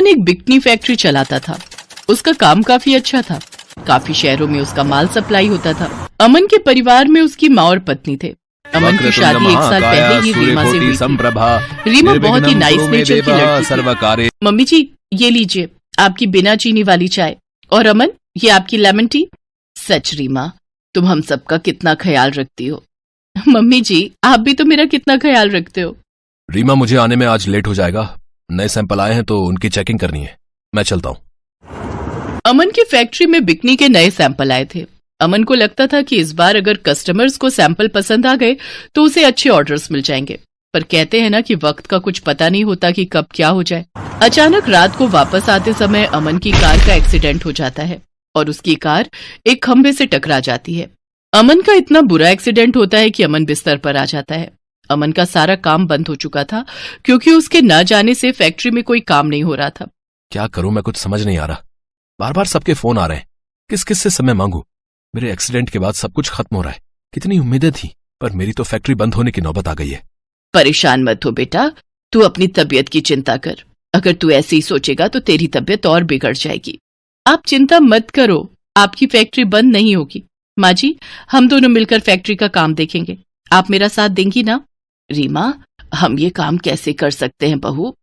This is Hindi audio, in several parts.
एक बिकनी फैक्ट्री चलाता था। उसका काम काफी अच्छा था। काफी शहरों में उसका माल सप्लाई होता था। अमन के परिवार में उसकी माँ और पत्नी थे। अमन की शादी 1 साल पहले ही रीमा से हुई थी। रीमा बहुत ही नाइस नेचर की लड़की थी। मम्मी जी, ये लीजिए आपकी बिना चीनी वाली चाय, और अमन ये आपकी लेमन टी। सच रीमा, तुम हम सबका कितना ख्याल रखती हो। मम्मी जी, आप भी तो मेरा कितना ख्याल रखते हो। रीमा, मुझे आने में आज लेट हो जाएगा। नए सैंपल आए हैं तो उनकी चेकिंग करनी है। मैं चलता हूँ। अमन की फैक्ट्री में बिकनी के नए सैंपल आए थे। अमन को लगता था कि इस बार अगर कस्टमर्स को सैंपल पसंद आ गए तो उसे अच्छे ऑर्डर्स मिल जाएंगे, पर कहते हैं ना कि वक्त का कुछ पता नहीं होता कि कब क्या हो जाए। अचानक रात को वापस आते समय अमन की कार का एक्सीडेंट हो जाता है और उसकी कार एक खंभे से टकरा जाती है। अमन का इतना बुरा एक्सीडेंट होता है कि अमन बिस्तर पर आ जाता है। अमन का सारा काम बंद हो चुका था क्योंकि उसके न जाने से फैक्ट्री में कोई काम नहीं हो रहा था। क्या करूं, मैं कुछ समझ नहीं आ रहा। बार बार सबके फोन आ रहे हैं। किस किस से समय मांगू। मेरे एक्सीडेंट के बाद सब कुछ खत्म हो रहा है। कितनी उम्मीदें थी, पर मेरी तो फैक्ट्री बंद होने की नौबत आ गई है। परेशान मत हो बेटा, तू अपनी तबीयत की चिंता कर। अगर तू ऐसे ही सोचेगा तो तेरी तबीयत और बिगड़ जाएगी। आप चिंता मत करो, आपकी फैक्ट्री बंद नहीं होगी। माँ जी, हम दोनों मिलकर फैक्ट्री का काम देखेंगे। आप मेरा साथ देंगी ना? रीमा, हम ये काम कैसे कर सकते हैं बहू?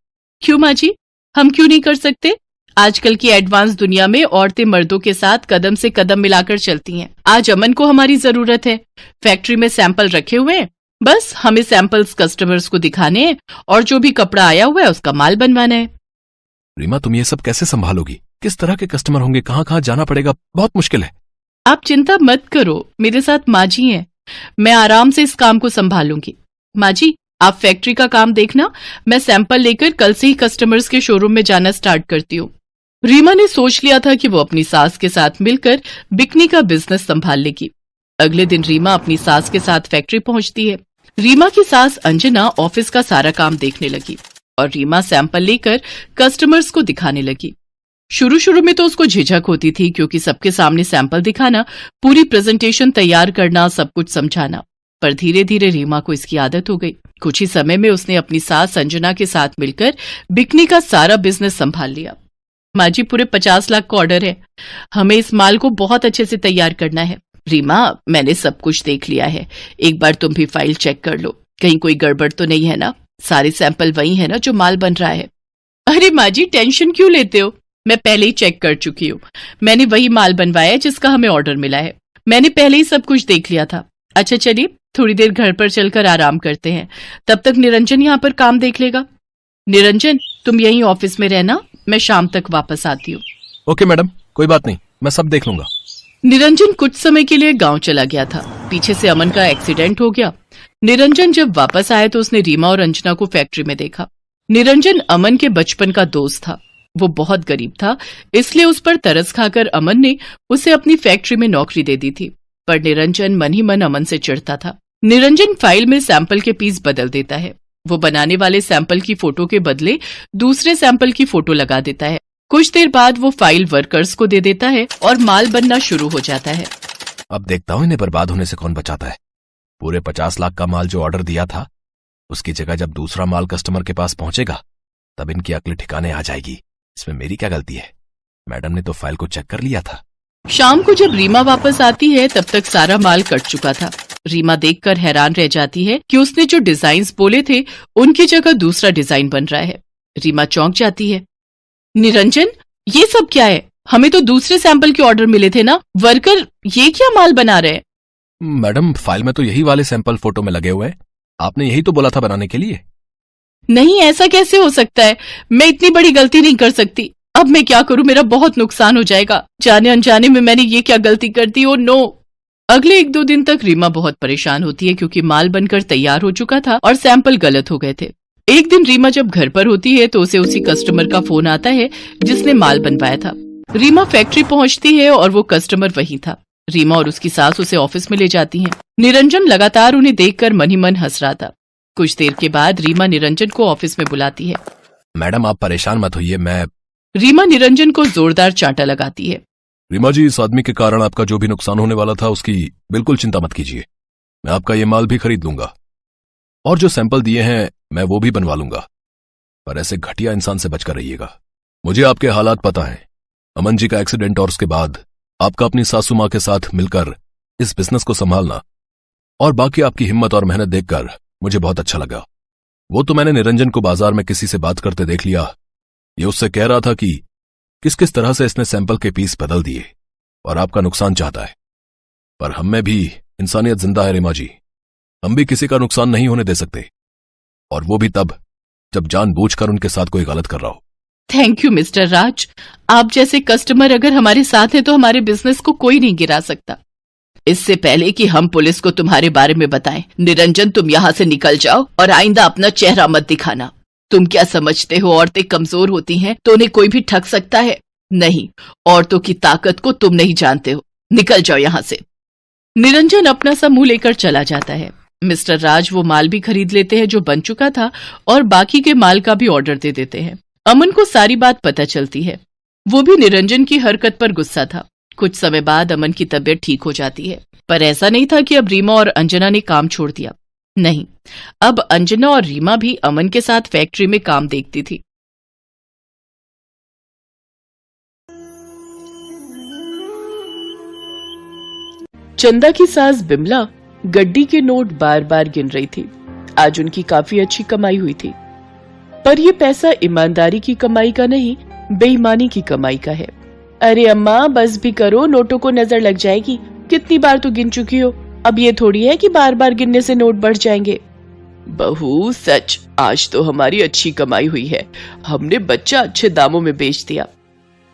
क्यों माँ जी, हम क्यों नहीं कर सकते? आजकल की एडवांस दुनिया में औरतें मर्दों के साथ कदम से कदम मिलाकर चलती हैं। आज अमन को हमारी जरूरत है। फैक्ट्री में सैंपल रखे हुए हैं, बस हमें सैंपल्स कस्टमर्स को दिखाने हैं और जो भी कपड़ा आया हुआ है उसका माल बनवाना है। रीमा, तुम ये सब कैसे संभालोगी? किस तरह के कस्टमर होंगे, कहाँ कहाँ जाना पड़ेगा? बहुत मुश्किल है। आप चिंता मत करो, मेरे साथ माँ जी हैं। मैं आराम से इस काम को संभालूंगी। माँ जी, आप फैक्ट्री का काम देखना, मैं सैंपल लेकर कल से ही कस्टमर्स के शोरूम में जाना स्टार्ट करती हूँ। रीमा ने सोच लिया था कि वो अपनी सास के साथ मिलकर बिकनी का बिजनेस संभाल लेगी। अगले दिन रीमा अपनी सास के साथ फैक्ट्री पहुंचती है। रीमा की सास अंजना ऑफिस का सारा काम देखने लगी और रीमा सैंपल लेकर कस्टमर्स को दिखाने लगी। शुरू शुरू में तो उसको झिझक होती थी क्योंकि सबके सामने सैंपल दिखाना, पूरी प्रेजेंटेशन तैयार करना, सब कुछ समझाना, पर धीरे धीरे रीमा को इसकी आदत हो गई। कुछ ही समय में उसने अपनी सास अंजना के साथ मिलकर बिकनी का सारा बिजनेस संभाल लिया। माँ जी, पूरे 50 लाख का ऑर्डर है। हमें इस माल को बहुत अच्छे से तैयार करना है। रीमा, मैंने सब कुछ देख लिया है, एक बार तुम भी फाइल चेक कर लो, कहीं कोई गड़बड़ तो नहीं है ना? सारे सैंपल वही है ना जो माल बन रहा है? अरे माँ जी, टेंशन क्यों लेते हो? मैं पहले ही चेक कर चुकी हूँ। मैंने वही माल बनवाया है जिसका हमें ऑर्डर मिला है। मैंने पहले ही सब कुछ देख लिया था। अच्छा चलिए, थोड़ी देर घर पर चलकर आराम करते हैं, तब तक निरंजन यहाँ पर काम देख लेगा। निरंजन, तुम यहीं ऑफिस में रहना, मैं शाम तक वापस आती हूँ। ओके मैडम, कोई बात नहीं, मैं सब देख लूंगा। निरंजन कुछ समय के लिए गांव चला गया था। पीछे से अमन का एक्सीडेंट हो गया। निरंजन जब वापस आया तो उसने रीमा और अंजना को फैक्ट्री में देखा। निरंजन अमन के बचपन का दोस्त था। वो बहुत गरीब था, इसलिए उस पर तरस खाकर अमन ने उसे अपनी फैक्ट्री में नौकरी दे दी थी, पर निरंजन मन ही मन अमन से चिढ़ता था। निरंजन फाइल में सैंपल के पीस बदल देता है। वो बनाने वाले सैंपल की फोटो के बदले दूसरे सैंपल की फोटो लगा देता है। कुछ देर बाद वो फाइल वर्कर्स को दे देता है और माल बनना शुरू हो जाता है। अब देखता हूँ इन्हें बर्बाद होने से कौन बचाता है। पूरे 50 लाख का माल जो ऑर्डर दिया था, उसकी जगह जब दूसरा माल कस्टमर के पास पहुंचेगा तब इनकी अक्ल ठिकाने आ जाएगी। इसमें मेरी क्या गलती है? मैडम ने तो फाइल को चेक कर लिया था। शाम को जब रीमा वापस आती है तब तक सारा माल कट चुका था। रीमा देखकर हैरान रह जाती है कि उसने जो डिजाइन्स बोले थे उनकी जगह दूसरा डिजाइन बन रहा है। रीमा चौंक जाती है। निरंजन, ये सब क्या है? हमें तो दूसरे सैंपल के ऑर्डर मिले थे ना। वर्कर ये क्या माल बना रहे हैं? मैडम, फाइल में तो यही वाले सैंपल फोटो में लगे हुए हैं। आपने यही तो बोला था बनाने के लिए। नहीं, ऐसा कैसे हो सकता है? मैं इतनी बड़ी गलती नहीं कर सकती। अब मैं क्या करूं? मेरा बहुत नुकसान हो जाएगा। जाने अनजाने में मैंने ये क्या गलती कर दी? Oh no. अगले 1-2 दिन तक रीमा बहुत परेशान होती है क्योंकि माल बनकर तैयार हो चुका था और सैंपल गलत हो गए थे। एक दिन रीमा जब घर पर होती है तो उसे उसी कस्टमर का फोन आता है जिसने माल बनवाया था। रीमा फैक्ट्री पहुंचती है और वो कस्टमर वही था। रीमा और उसकी सास उसे ऑफिस में ले जाती हैं। निरंजन लगातार उन्हें देखकर मन ही मन हंस रहा था। कुछ देर के बाद रीमा निरंजन को ऑफिस में बुलाती है। मैडम, आप परेशान मत होइए, मैं। रीमा निरंजन को जोरदार चांटा लगाती है। रीमा जी, इस आदमी के कारण आपका जो भी नुकसान होने वाला था उसकी बिल्कुल चिंता मत कीजिए। मैं आपका ये माल भी खरीद लूंगा और जो सैंपल दिए हैं मैं वो भी बनवा लूंगा, पर ऐसे घटिया इंसान से बचकर रहिएगा। मुझे आपके हालात पता है। अमन जी का एक्सीडेंट और उसके बाद आपका अपनी सासू माँ के साथ मिलकर इस बिजनेस को संभालना और बाकी आपकी हिम्मत और मेहनत देखकर मुझे बहुत अच्छा लगा। वो तो मैंने निरंजन को बाजार में किसी से बात करते देख लिया। ये उससे कह रहा था कि किस किस तरह से इसने सैंपल के पीस बदल दिए और आपका नुकसान चाहता है। पर हम में भी इंसानियत जिंदा है रीमा जी, हम भी किसी का नुकसान नहीं होने दे सकते, और वो भी तब जब जानबूझकर उनके साथ कोई गलत कर रहा हो। थैंक यू मिस्टर राज। आप जैसे कस्टमर अगर हमारे साथ हैं तो हमारे बिजनेस को कोई नहीं गिरा सकता। इससे पहले कि हम पुलिस को तुम्हारे बारे में बताएं, निरंजन तुम यहाँ से निकल जाओ और आइंदा अपना चेहरा मत दिखाना। तुम क्या समझते हो औरतें कमजोर होती हैं तो उन्हें कोई भी ठग सकता है? नहीं, औरतों की ताकत को तुम नहीं जानते हो। निकल जाओ यहाँ से। निरंजन अपना सा मुंह लेकर चला जाता है। मिस्टर राज वो माल भी खरीद लेते हैं जो बन चुका था और बाकी के माल का भी ऑर्डर दे देते हैं। अमन को सारी बात पता चलती है। वो भी निरंजन की हरकत पर गुस्सा था। कुछ समय बाद अमन की तबीयत ठीक हो जाती है, पर ऐसा नहीं था कि अब रीमा और अंजना ने काम छोड़ दिया। नहीं, अब अंजना और रीमा भी अमन के साथ फैक्ट्री में काम देखती थी। चंदा की सास बिमला गड्डी के नोट बार बार गिन रही थी। आज उनकी काफी अच्छी कमाई हुई थी, पर यह पैसा ईमानदारी की कमाई का नहीं, बेईमानी की कमाई का है। अरे अम्मा बस भी करो, नोटों को नजर लग जाएगी। कितनी बार तो गिन चुकी हो, अब ये थोड़ी है कि बार बार गिनने से नोट बढ़ जाएंगे। बहू सच, आज तो हमारी अच्छी कमाई हुई है। हमने बच्चा अच्छे दामों में बेच दिया।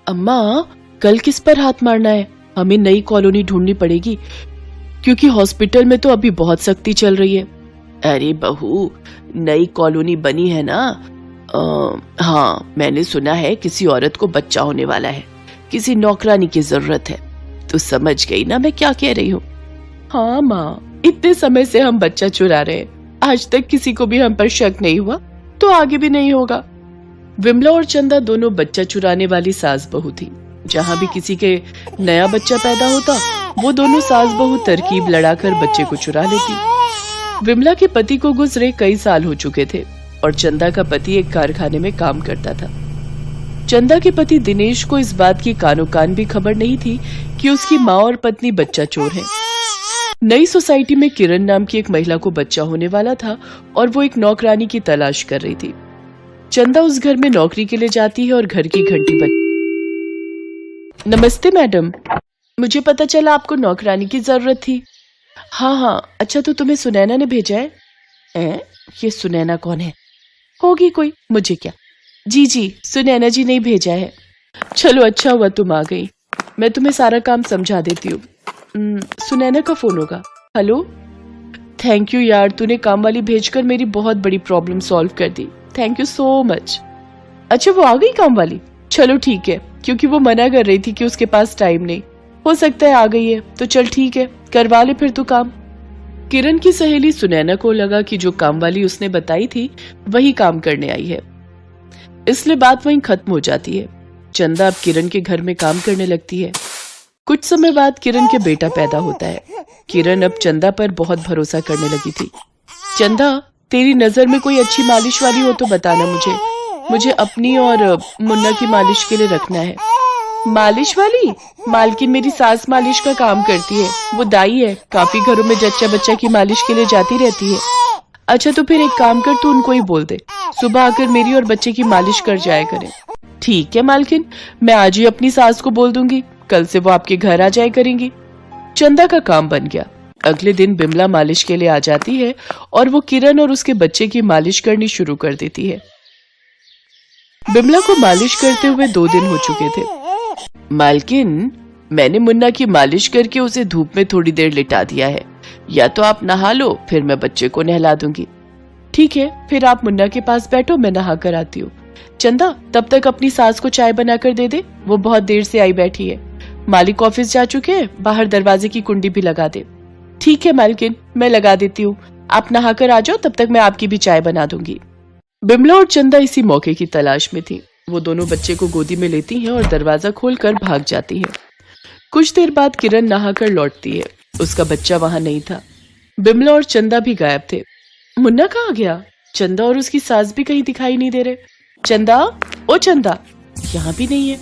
अम्मा कल किस पर हाथ मारना है? हमें नई कॉलोनी ढूंढनी पड़ेगी, क्योंकि हॉस्पिटल में तो अभी बहुत सख्ती चल रही है। अरे बहू, नई कॉलोनी बनी है ना? हाँ, मैंने सुना है किसी औरत को बच्चा होने वाला है, किसी नौकरानी की जरूरत है। तो समझ गई ना मैं क्या कह रही हूँ? हाँ माँ, इतने समय से हम बच्चा चुरा रहे हैं, आज तक किसी को भी हम पर शक नहीं हुआ, तो आगे भी नहीं होगा। विमला और चंदा दोनों बच्चा चुराने वाली सास बहू थी। जहाँ भी किसी के नया बच्चा पैदा होता, वो दोनों सास बहू तरकीब लड़ाकर बच्चे को चुरा लेती। विमला के पति को गुजरे कई साल हो चुके थे और चंदा का पति एक कारखाने में काम करता था। चंदा के पति दिनेश को इस बात की कानो कान भी खबर नहीं थी कि उसकी माँ और पत्नी बच्चा चोर हैं। नई सोसाइटी में किरण नाम की एक महिला को बच्चा होने वाला था और वो एक नौकरानी की तलाश कर रही थी। चंदा उस घर में नौकरी के लिए जाती है और घर की घंटी बज। नमस्ते मैडम, मुझे पता चला आपको नौकरानी की जरूरत थी। हाँ, अच्छा तो तुम्हें सुनैना ने भेजा है? ये सुनैना कौन है? होगी कोई, मुझे क्या। जी, सुनैना जी ने भेजा है। चलो अच्छा हुआ तुम आ गई, मैं तुम्हें सारा काम समझा देती हूँ। सुनैना का फोन होगा। हेलो, थैंक यू यार, तूने काम वाली भेजकर मेरी बहुत बड़ी प्रॉब्लम सॉल्व कर दी। Thank you so much. अच्छा वो आ गई काम वाली? चलो ठीक है, क्योंकि वो मना कर रही थी कि उसके पास टाइम नहीं। हो सकता है आ गई है, तो चल ठीक है, करवा ले फिर तू काम। किरण की सहेली सुनैना को लगा कि जो काम वाली उसने बताई थी वही काम करने आई है, इसलिए बात वहीं खत्म हो जाती है। चंदा अब किरण के घर में काम करने लगती है। कुछ समय बाद किरण के बेटा पैदा होता है। किरण अब चंदा पर बहुत भरोसा करने लगी थी। चंदा, तेरी नजर में कोई अच्छी मालिश वाली हो तो बताना मुझे अपनी और मुन्ना की मालिश के लिए रखना है। मालिश वाली? मालकिन मेरी सास मालिश का काम करती है, वो दाई है, काफी घरों में जच्चा बच्चा की मालिश के लिए जाती रहती है। अच्छा तो फिर एक काम कर, तू उनको ही बोल दे, सुबह आकर मेरी और बच्चे की मालिश कर जाया करें। ठीक है मालकिन, मैं आज ही अपनी सास को बोल दूंगी, कल से वो आपके घर आ जाया करेंगी। चंदा का काम बन गया। अगले दिन बिमला मालिश के लिए आ जाती है और वो किरण और उसके बच्चे की मालिश करनी शुरू कर देती है। बिमला को मालिश करते हुए 2 दिन हो चुके थे। मालकिन, मैंने मुन्ना की मालिश करके उसे धूप में थोड़ी देर लिटा दिया है, या तो आप नहा लो, फिर मैं बच्चे को नहला दूंगी। ठीक है, फिर आप मुन्ना के पास बैठो, मैं नहा कर आती हूँ। चंदा, तब तक अपनी सास को चाय बनाकर दे दे, वो बहुत देर से आई बैठी है। मालिक ऑफिस जा चुके हैं, बाहर दरवाजे की कुंडी भी लगा दे। ठीक है मालकिन, मैं लगा देती हूँ, आप नहाकर आ जाओ, तब तक मैं आपकी भी चाय बना दूंगी। बिमला और चंदा इसी मौके की तलाश में थी। वो दोनों बच्चे को गोदी में लेती हैं और दरवाजा खोलकर भाग जाती हैं। कुछ देर बाद किरण नहाकर लौटती है, उसका बच्चा वहां नहीं था। बिमला और चंदा भी गायब थे। मुन्ना कहाँ गया? चंदा और उसकी सास भी कहीं दिखाई नहीं दे रहे। चंदा, ओ चंदा, यहाँ भी नहीं है।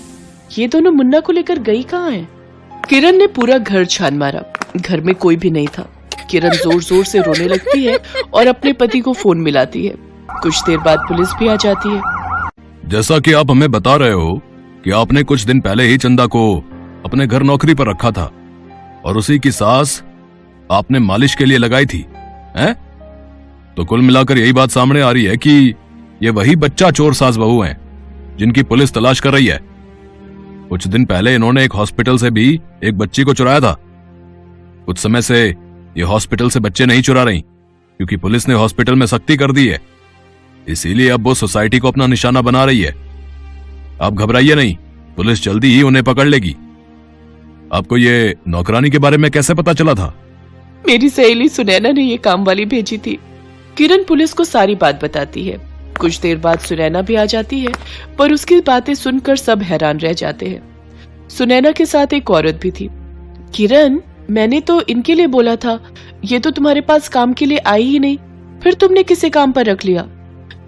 ये दोनों मुन्ना को लेकर गई कहाँ है? किरण ने पूरा घर छान मारा, घर में कोई भी नहीं था। किरण जोर जोर से रोने लगती है और अपने पति को फोन मिलाती है। कुछ देर बाद पुलिस भी आ जाती है। जैसा कि आप हमें बता रहे हो कि आपने कुछ दिन पहले ही चंदा को अपने घर नौकरी पर रखा था और उसी की सास आपने मालिश के लिए लगाई थी, हैं? तो कुल मिलाकर यही बात सामने आ रही है कि ये वही बच्चा चोर सास बहू हैं जिनकी पुलिस तलाश कर रही है। कुछ दिन पहले इन्होंने एक हॉस्पिटल से भी एक बच्ची को चुराया था। कुछ समय से ये हॉस्पिटल से बच्चे नहीं चुरा रही क्योंकि पुलिस ने हॉस्पिटल में सख्ती कर दी है। इसीलिए अब वो सोसाइटी को अपना निशाना बना रही है। आप घबराइए नहीं, पुलिस जल्दी ही उन्हें पकड़ लेगी। आपको ये नौकरानी के बारे में कैसे पता चला था? मेरी सहेली सुनैना ने ये काम वाली भेजी थी। किरण पुलिस को सारी बात बताती है। कुछ देर बाद सुनैना भी आ जाती है, पर उसकी बातें सुनकर सब हैरान रह जाते हैं। सुनैना के साथ एक औरत भी थी। किरण, मैंने तो इनके लिए बोला था, ये तो तुम्हारे पास काम के लिए आई ही नहीं, फिर तुमने किसे काम पर रख लिया?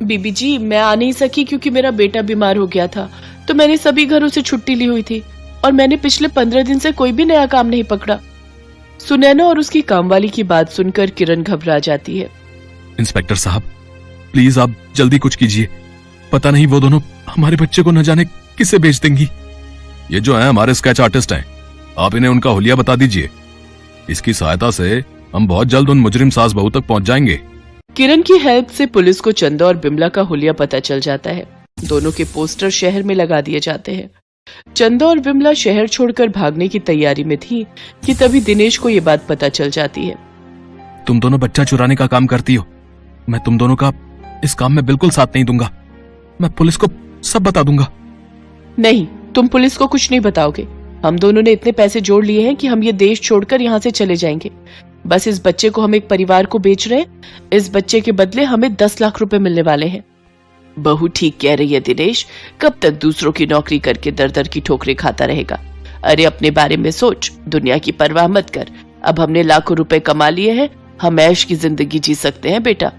बीबी जी, मैं आ नहीं सकी क्योंकि मेरा बेटा बीमार हो गया था, तो मैंने सभी घरों से छुट्टी ली हुई थी और मैंने पिछले 15 दिन से कोई भी नया काम नहीं पकड़ा। सुनैना और उसकी कामवाली की बात सुनकर किरण घबरा जाती है। इंस्पेक्टर साहब, प्लीज आप जल्दी कुछ कीजिए। पता नहीं वो दोनों हमारे बच्चे को न जाने किसे बेच देंगी। ये जो है हमारे स्केच आर्टिस्ट हैं, आप इन्हें उनका हुलिया बता दीजिए। इसकी सहायता से हम बहुत जल्द उन मुजरिम सास बहू तक पहुंच जाएंगे। किरण की हेल्प से पुलिस को चंदा और बिमला का हुलिया पता चल जाता है। दोनों के पोस्टर शहर में लगा दिए जाते हैं। चंदा और बिमला शहर छोड़कर भागने की तैयारी में थी कि तभी दिनेश को ये बात पता चल जाती है। तुम दोनों बच्चा चुराने का काम करती हो, मैं तुम दोनों का इस काम में बिल्कुल साथ नहीं दूंगा। मैं पुलिस को सब बता दूंगा। नहीं, तुम पुलिस को कुछ नहीं बताओगे। हम दोनों ने इतने पैसे जोड़ लिए हैं कि हम ये देश छोड़कर यहाँ से चले जाएंगे। बस इस बच्चे को हम एक परिवार को बेच रहे हैं। इस बच्चे के बदले हमें 10 लाख रुपए मिलने वाले हैं। बहू ठीक कह रही है दिनेश, कब तक दूसरों की नौकरी करके दर दर की ठोकरें खाता रहेगा? अरे अपने बारे में सोच, दुनिया की परवाह मत कर। अब हमने लाखों रुपए कमा लिए हैं, हम ऐश की जिंदगी जी सकते हैं बेटा।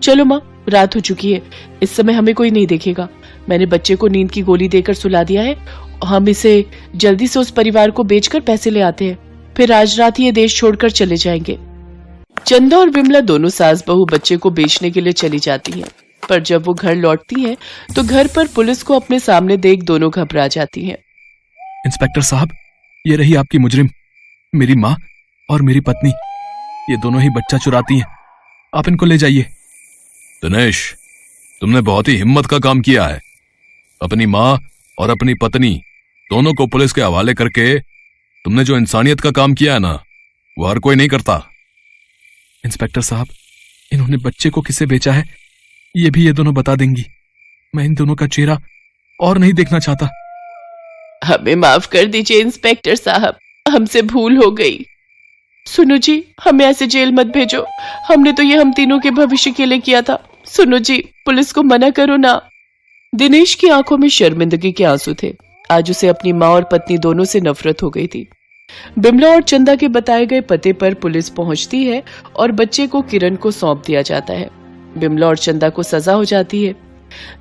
चलो माँ, रात हो चुकी है, इस समय हमें कोई नहीं देखेगा। मैंने बच्चे को नींद की गोली देकर सुला दिया है। हम इसे जल्दी से उस परिवार को बेचकर पैसे ले आते हैं, फिर आज रात ये देश छोड़कर चले जाएंगे। चंदा और बिमला दोनों सास बहू बच्चे को बेचने के लिए चली जाती हैं, पर जब वो घर लौटती हैं, तो घर पर पुलिस को अपने सामने देख दोनों घबरा जाती हैं। इंस्पेक्टर साहब, ये रही आपकी मुजरिम, मेरी माँ और मेरी पत्नी। ये दोनों ही बच्चा चुराती हैं, आप इनको ले जाइए। दिनेश, तुमने बहुत ही हिम्मत का काम किया है। अपनी माँ और अपनी पत्नी दोनों को पुलिस के हवाले करके तुमने जो इंसानियत का काम किया है ना, वो हर कोई नहीं करता। इंस्पेक्टर साहब, इन्होंने बच्चे को किसे बेचा है ये भी ये दोनों बता देंगी। मैं इन दोनों का चेहरा और नहीं देखना चाहता। हमें माफ कर दीजिए इंस्पेक्टर साहब, हमसे भूल हो गई। सुनो जी, हमें ऐसे जेल मत भेजो। हमने तो ये हम तीनों के भविष्य के लिए किया था। सुनो जी, पुलिस को मना करो ना। दिनेश की आंखों में शर्मिंदगी के आंसू थे। आज उसे अपनी माँ और पत्नी दोनों से नफरत हो गई थी। बिमला और चंदा के बताए गए पते पर पुलिस पहुंचती है और बच्चे को किरण को सौंप दिया जाता है। बिमला और चंदा को सजा हो जाती है।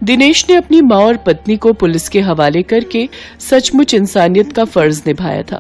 दिनेश ने अपनी माँ और पत्नी को पुलिस के हवाले करके सचमुच इंसानियत का फर्ज निभाया था।